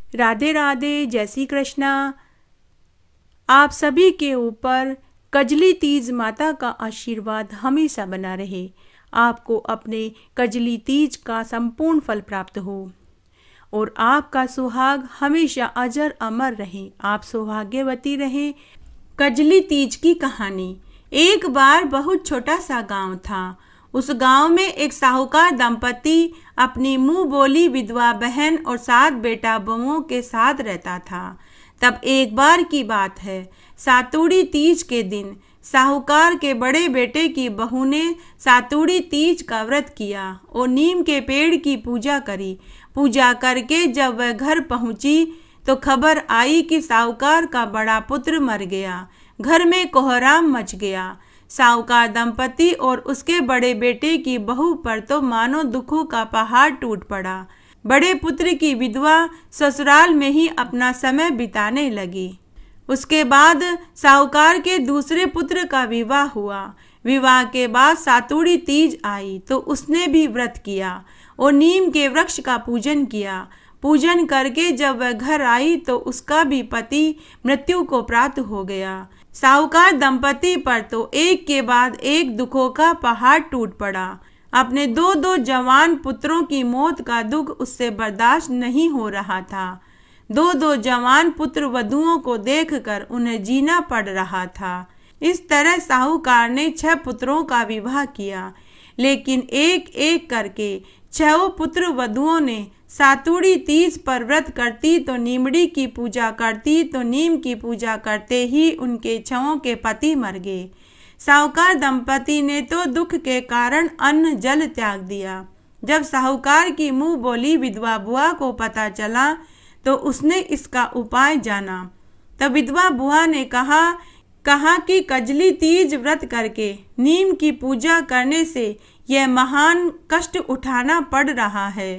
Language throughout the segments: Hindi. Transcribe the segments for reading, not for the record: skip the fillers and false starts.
राधे राधे, जय श्री कृष्णा। आप सभी के ऊपर कजली तीज माता का आशीर्वाद हमेशा बना रहे। आपको अपने कजली तीज का संपूर्ण फल प्राप्त हो और आपका सुहाग हमेशा अजर अमर रहे। आप सौभाग्यवती रहें। कजली तीज की कहानी। एक बार बहुत छोटा सा गांव था। उस गांव में एक साहूकार दंपति अपनी मुंह बोली विधवा बहन और 7 बेटा बहुओं के साथ रहता था। तब एक बार की बात है, सातुड़ी तीज के दिन साहूकार के बड़े बेटे की बहू ने सातुड़ी तीज का व्रत किया और नीम के पेड़ की पूजा करी। पूजा करके जब वह घर पहुंची तो खबर आई कि साहूकार का बड़ा पुत्र मर गया। घर में कोहराम मच गया। साहूकार दंपति और उसके बड़े बेटे की बहू पर तो मानो दुखों का पहाड़ टूट पड़ा। बड़े पुत्र की विधवा ससुराल में ही अपना समय बिताने लगी। उसके बाद साहूकार के दूसरे पुत्र का विवाह हुआ। विवाह के बाद सातुड़ी तीज आई तो उसने भी व्रत किया और नीम के वृक्ष का पूजन किया। पूजन करके जब वह घर आई तो उसका भी पति मृत्यु को प्राप्त हो गया। साहूकार दंपति पर तो एक के बाद एक दुखों का पहाड़ टूट पड़ा। अपने दो जवान पुत्रों की मौत का दुख उससे बर्दाश्त नहीं हो रहा था। दो जवान पुत्र वधुओं को देखकर उन्हें जीना पड़ रहा था। इस तरह साहूकार ने 6 पुत्रों का विवाह किया, लेकिन एक एक करके 6 पुत्र वधुओं ने सातुड़ी तीज पर व्रत करती तो नीमड़ी की पूजा करती तो नीम की पूजा करते ही उनके 6 के पति मर गए। साहूकार दंपति ने तो दुख के कारण अन्न जल त्याग दिया। जब साहूकार की मुंह बोली विधवा बुआ को पता चला तो उसने इसका उपाय जाना। तब विधवा बुआ ने कहा कि कजली तीज व्रत करके नीम की पूजा करने से यह महान कष्ट उठाना पड़ रहा है।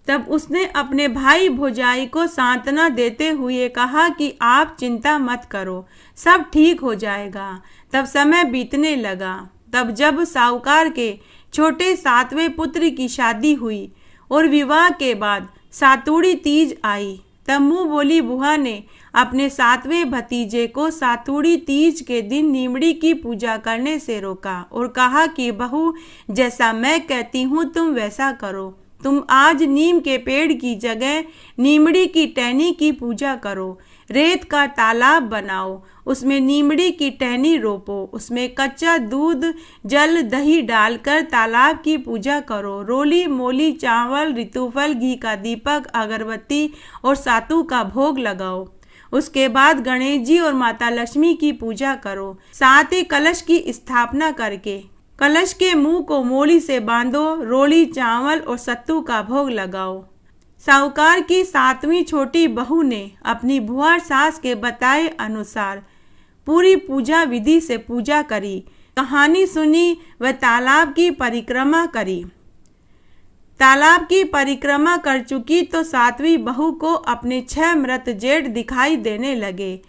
तब उसने अपने भाई भौजाई को सांत्वना देते हुए कहा कि आप चिंता मत करो, सब ठीक हो जाएगा। तब समय बीतने लगा। तब जब साहूकार के छोटे 7वें पुत्र की शादी हुई और विवाह के बाद सातुड़ी तीज आई, तब मुँह बोली बुआ ने अपने 7वें भतीजे को सातुड़ी तीज के दिन नीमड़ी की पूजा करने से रोका और कहा कि बहू, जैसा मैं कहती हूँ तुम वैसा करो। तुम आज नीम के पेड़ की जगह नीमड़ी की टहनी की पूजा करो। रेत का तालाब बनाओ, उसमें नीमड़ी की टहनी रोपो, उसमें कच्चा दूध जल दही डालकर तालाब की पूजा करो। रोली मोली चावल ऋतुफल घी का दीपक अगरबत्ती और सातु का भोग लगाओ। उसके बाद गणेश जी और माता लक्ष्मी की पूजा करो। साथ ही कलश की स्थापना करके कलश के मुंह को मोली से बांधो। रोली चावल और सत्तू का भोग लगाओ। साहूकार की 7वीं छोटी बहू ने अपनी भुआ सास के बताए अनुसार पूरी पूजा विधि से पूजा करी, कहानी सुनी व तालाब की परिक्रमा करी। तालाब की परिक्रमा कर चुकी तो 7वीं बहू को अपने 6 मृत जेठ दिखाई देने लगे,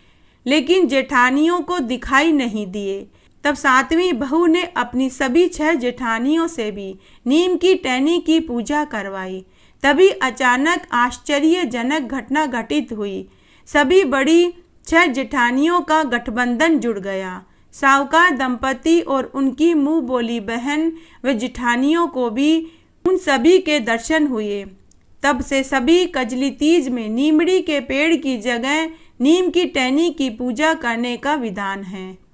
लेकिन जेठानियों को दिखाई नहीं दिए। तब 7वीं बहू ने अपनी सभी 6 जेठानियों से भी नीम की टहनी की पूजा करवाई। तभी अचानक आश्चर्यजनक घटना घटित हुई। सभी बड़ी 6 जेठानियों का गठबंधन जुड़ गया। साहूकार दंपति और उनकी मुंह बोली बहन व जेठानियों को भी उन सभी के दर्शन हुए। तब से सभी कजली तीज में नीमड़ी के पेड़ की जगह नीम की टहनी की पूजा करने का विधान है।